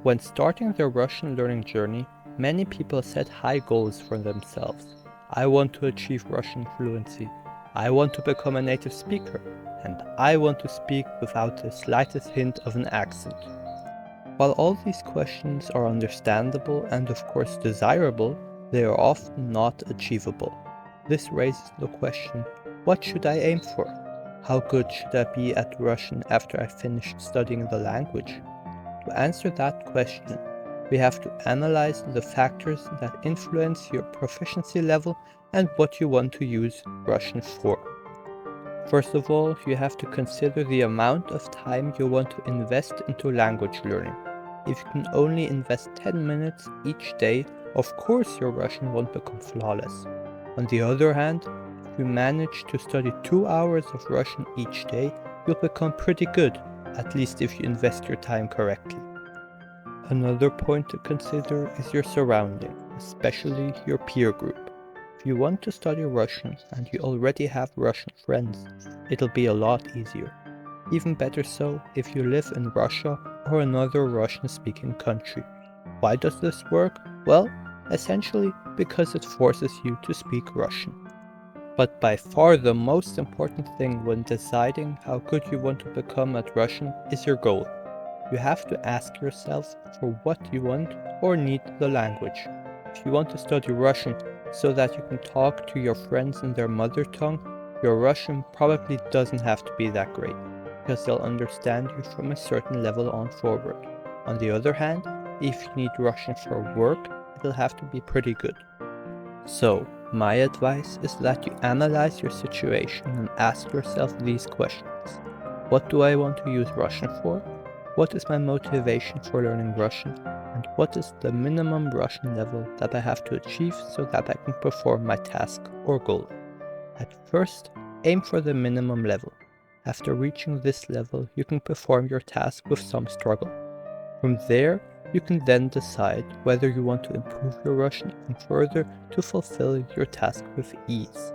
When starting their Russian learning journey, many people set high goals for themselves. I want to achieve Russian fluency. I want to become a native speaker. And I want to speak without the slightest hint of an accent. While all these questions are understandable and of course desirable, they are often not achievable. This raises the question, what should I aim for? How good should I be at Russian after I finish studying the language? To answer that question, we have to analyze the factors that influence your proficiency level and what you want to use Russian for. First of all, you have to consider the amount of time you want to invest into language learning. If you can only invest 10 minutes each day, of course your Russian won't become flawless. On the other hand, if you manage to study 2 hours of Russian each day, you'll become pretty good, at least if you invest your time correctly. Another point to consider is your surrounding, especially your peer group. If you want to study Russian and you already have Russian friends, it'll be a lot easier. Even better so if you live in Russia or another Russian-speaking country. Why does this work? Well, essentially because it forces you to speak Russian. But by far the most important thing when deciding how good you want to become at Russian is your goal. You have to ask yourself for what you want or need the language. If you want to study Russian so that you can talk to your friends in their mother tongue, your Russian probably doesn't have to be that great, because they'll understand you from a certain level on forward. On the other hand, if you need Russian for work, it'll have to be pretty good. So, my advice is that you analyze your situation and ask yourself these questions. What do I want to use Russian for? What is my motivation for learning Russian? And what is the minimum Russian level that I have to achieve so that I can perform my task or goal? At first, aim for the minimum level. After reaching this level, you can perform your task with some struggle. From there, you can then decide whether you want to improve your Russian even further to fulfill your task with ease.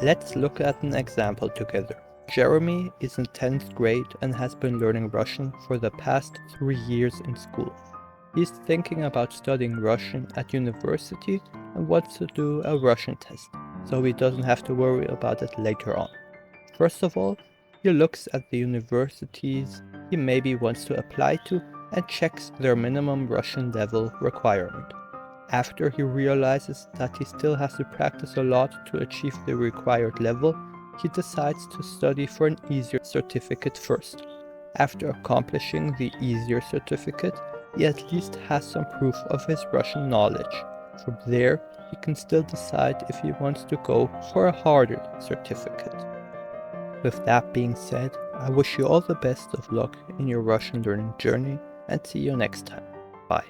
Let's look at an example together. Jeremy is in 10th grade and has been learning Russian for the past 3 years in school. He's thinking about studying Russian at university and wants to do a Russian test, so he doesn't have to worry about it later on. First of all, he looks at the universities he maybe wants to apply to and checks their minimum Russian level requirement. After he realizes that he still has to practice a lot to achieve the required level, he decides to study for an easier certificate first. After accomplishing the easier certificate, he at least has some proof of his Russian knowledge. From there, he can still decide if he wants to go for a harder certificate. With that being said, I wish you all the best of luck in your Russian learning journey and see you next time. Bye.